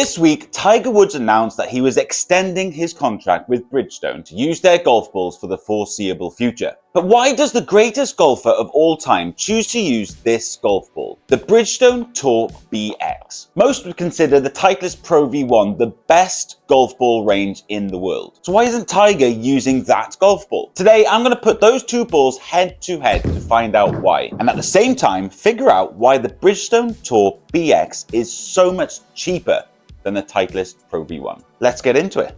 This week, Tiger Woods announced that he was extending his contract with Bridgestone to use their golf balls for the foreseeable future. But why does the greatest golfer of all time choose to use this golf ball, the Bridgestone Tour BX? Most would consider the Titleist Pro V1 the best golf ball range in the world. So why isn't Tiger using that golf ball? Today, I'm going to put those two balls head to head to find out why. And at the same time, figure out why the Bridgestone Tour BX is so much cheaper than the Titleist Pro V1. Let's get into it.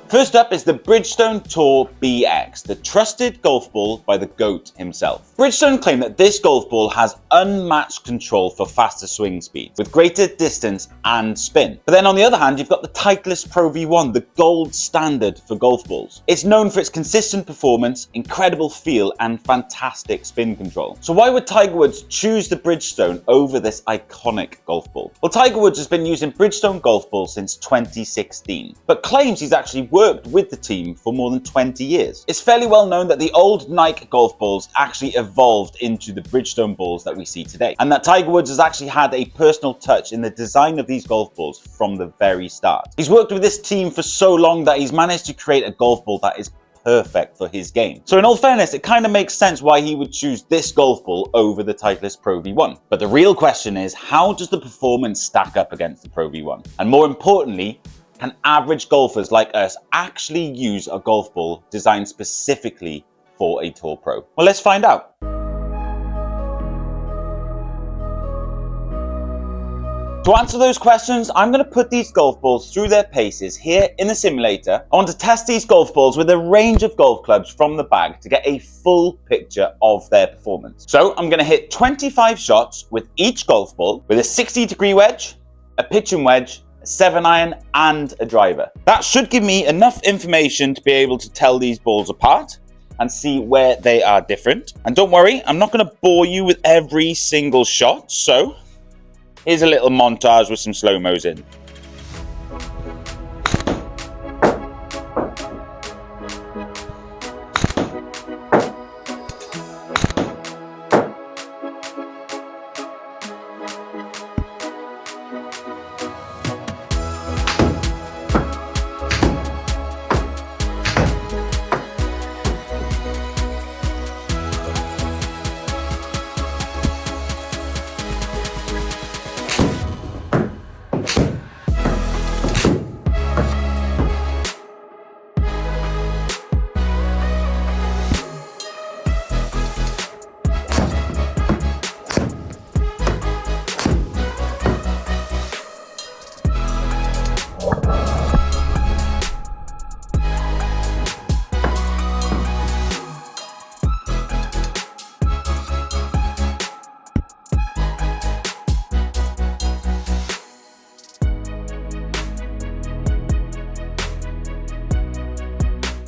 First up is the Bridgestone Tour BX, the trusted golf ball by the GOAT himself. Bridgestone claim that this golf ball has unmatched control for faster swing speeds, with greater distance and spin. But then on the other hand, you've got the Titleist Pro V1, the gold standard for golf balls. It's known for its consistent performance, incredible feel, and fantastic spin control. So why would Tiger Woods choose the Bridgestone over this iconic golf ball? Well, Tiger Woods has been using Bridgestone golf balls since 2016, but claims he's actually worked with the team for more than 20 years. It's fairly well known that the old Nike golf balls actually evolved into the Bridgestone balls that we see today, and that Tiger Woods has actually had a personal touch in the design of these golf balls from the very start. He's worked with this team for so long that he's managed to create a golf ball that is perfect for his game. So in all fairness, it kind of makes sense why he would choose this golf ball over the Titleist Pro V1. But the real question is, how does the performance stack up against the Pro V1? And more importantly, can average golfers like us actually use a golf ball designed specifically for a Tour Pro? Well, let's find out. To answer those questions, I'm going to put these golf balls through their paces here in the simulator. I want to test these golf balls with a range of golf clubs from the bag to get a full picture of their performance. So I'm going to hit 25 shots with each golf ball with a 60-degree wedge, a pitching wedge, 7-iron and a driver. That should give me enough information to be able to tell these balls apart and see where they are different. And don't worry, I'm not going to bore you with every single shot, so here's a little montage with some slow-mos in.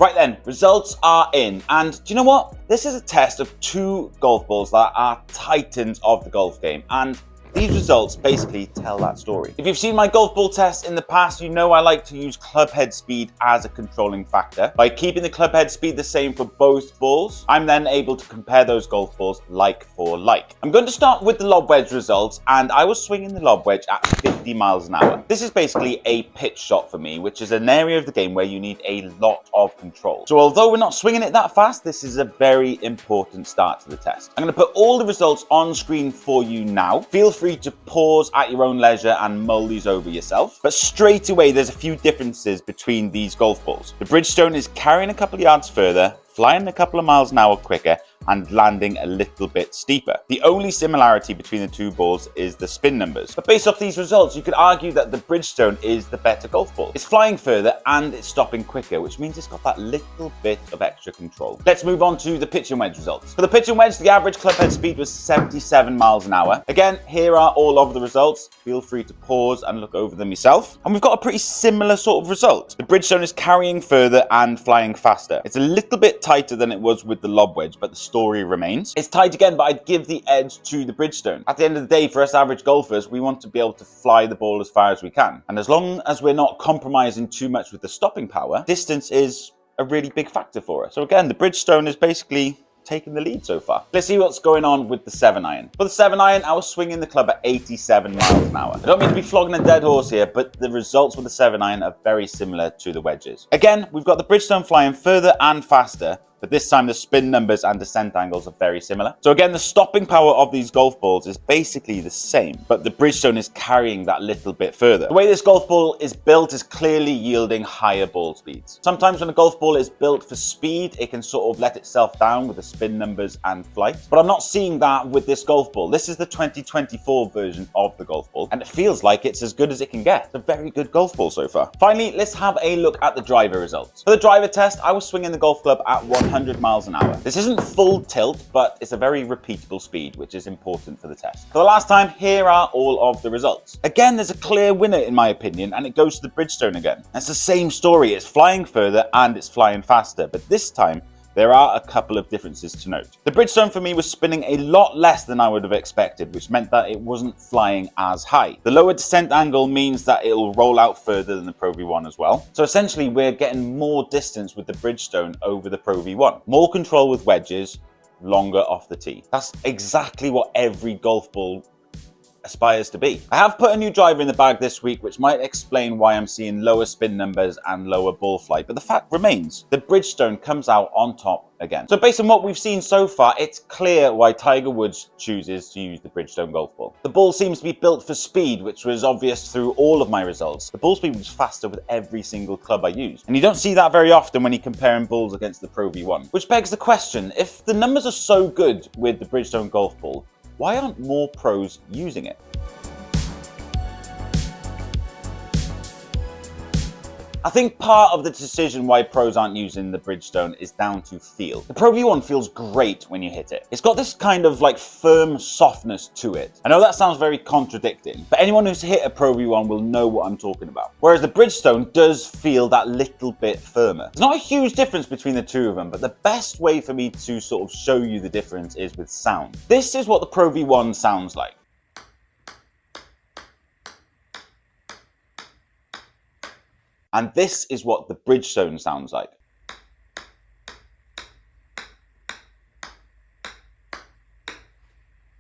Right then, results are in. And do you know what? This is a test of two golf balls that are titans of the golf game. And these results basically tell that story. If you've seen my golf ball tests in the past, you know I like to use club head speed as a controlling factor. By keeping the club head speed the same for both balls, I'm then able to compare those golf balls like for like. I'm going to start with the lob wedge results, and I was swinging the lob wedge at 50 miles an hour. This is basically a pitch shot for me, which is an area of the game where you need a lot of control. So although we're not swinging it that fast, this is a very important start to the test. I'm going to put all the results on screen for you now. Feel free to pause at your own leisure and mull these over yourself. But straight away, there's a few differences between these golf balls. The Bridgestone is carrying a couple of yards further, flying a couple of miles an hour quicker, and landing a little bit steeper. The only similarity between the two balls is the spin numbers. But based off these results, you could argue that the Bridgestone is the better golf ball. It's flying further and it's stopping quicker, which means it's got that little bit of extra control. Let's move on to the pitch and wedge results. For the pitch and wedge, the average club head speed was 77 miles an hour. Again, here are all of the results. Feel free to pause and look over them yourself. And we've got a pretty similar sort of result. The Bridgestone is carrying further and flying faster. It's a little bit tighter than it was with the lob wedge, but the story remains. It's tight again, but I'd give the edge to the Bridgestone. At the end of the day, for us average golfers, we want to be able to fly the ball as far as we can. And as long as we're not compromising too much with the stopping power, distance is a really big factor for us. So again, the Bridgestone is basically taken the lead so far. Let's see what's going on with the 7-iron. For the 7-iron, I was swinging the club at 87 miles an hour. I don't mean to be flogging a dead horse here, but the results with the 7-iron are very similar to the wedges. Again, we've got the Bridgestone flying further and faster, but this time the spin numbers and descent angles are very similar. So again, the stopping power of these golf balls is basically the same, but the Bridgestone is carrying that little bit further. The way this golf ball is built is clearly yielding higher ball speeds. Sometimes when a golf ball is built for speed, it can sort of let itself down with the spin numbers and flight, but I'm not seeing that with this golf ball. This is the 2024 version of the golf ball, and it feels like it's as good as it can get. It's a very good golf ball so far. Finally, let's have a look at the driver results. For the driver test, I was swinging the golf club at 100 miles an hour. This isn't full tilt, but it's a very repeatable speed, which is important for the test. For the last time, here are all of the results. Again, there's a clear winner in my opinion, and it goes to the Bridgestone again. It's the same story. It's flying further and it's flying faster, but this time there are a couple of differences to note. The Bridgestone for me was spinning a lot less than I would have expected, which meant that it wasn't flying as high. The lower descent angle means that it'll roll out further than the Pro V1 as well. So essentially we're getting more distance with the Bridgestone over the Pro V1. More control with wedges, longer off the tee. That's exactly what every golf ball aspires to be. I have put a new driver in the bag this week, which might explain why I'm seeing lower spin numbers and lower ball flight, but the fact remains, the Bridgestone comes out on top again. So based on what we've seen so far, it's clear why Tiger Woods chooses to use the Bridgestone golf ball. The ball seems to be built for speed, which was obvious through all of my results. The ball speed was faster with every single club I used. And you don't see that very often when you're comparing balls against the Pro V1. Which begs the question, if the numbers are so good with the Bridgestone golf ball, why aren't more pros using it? I think part of the decision why pros aren't using the Bridgestone is down to feel. The Pro V1 feels great when you hit it. It's got this kind of like firm softness to it. I know that sounds very contradicting, but anyone who's hit a Pro V1 will know what I'm talking about. Whereas the Bridgestone does feel that little bit firmer. There's not a huge difference between the two of them, but the best way for me to sort of show you the difference is with sound. This is what the Pro V1 sounds like. And this is what the Bridgestone sounds like.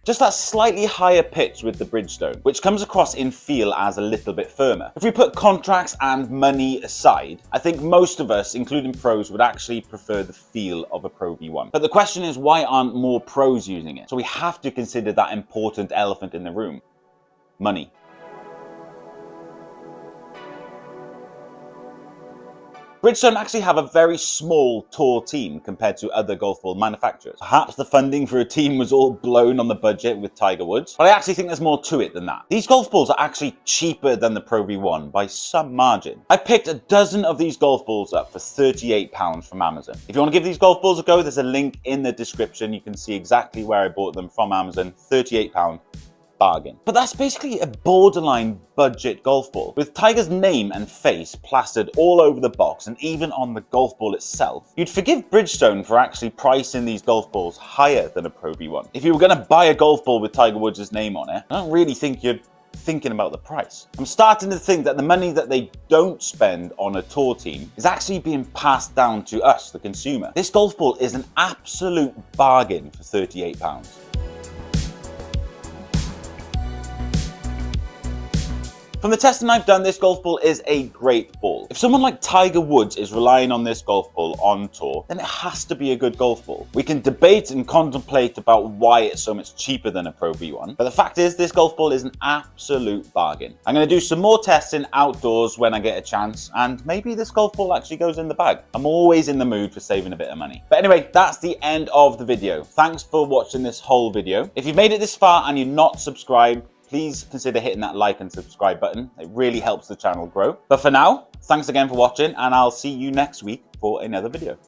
Just that slightly higher pitch with the Bridgestone, which comes across in feel as a little bit firmer. If we put contracts and money aside, I think most of us, including pros, would actually prefer the feel of a Pro V1. But the question is, why aren't more pros using it? So we have to consider that important elephant in the room: money. Bridgestone actually have a very small tour team compared to other golf ball manufacturers. Perhaps the funding for a team was all blown on the budget with Tiger Woods, but I actually think there's more to it than that. These golf balls are actually cheaper than the Pro V1 by some margin. I picked a dozen of these golf balls up for £38 from Amazon. If you want to give these golf balls a go, there's a link in the description. You can see exactly where I bought them from Amazon. £38. Bargain. But that's basically a borderline budget golf ball, with Tiger's name and face plastered all over the box and even on the golf ball itself. You'd forgive Bridgestone for actually pricing these golf balls higher than a Pro V1. If you were going to buy a golf ball with Tiger Woods' name on it, I don't really think you're thinking about the price. I'm starting to think that the money that they don't spend on a tour team is actually being passed down to us, the consumer. This golf ball is an absolute bargain for £38. From the testing I've done, this golf ball is a great ball. If someone like Tiger Woods is relying on this golf ball on tour, then it has to be a good golf ball. We can debate and contemplate about why it's so much cheaper than a Pro V1, but the fact is this golf ball is an absolute bargain. I'm going to do some more testing outdoors when I get a chance, and maybe this golf ball actually goes in the bag. I'm always in the mood for saving a bit of money. But anyway, that's the end of the video. Thanks for watching this whole video. If you've made it this far and you're not subscribed, please consider hitting that like and subscribe button. It really helps the channel grow. But for now, thanks again for watching, and I'll see you next week for another video.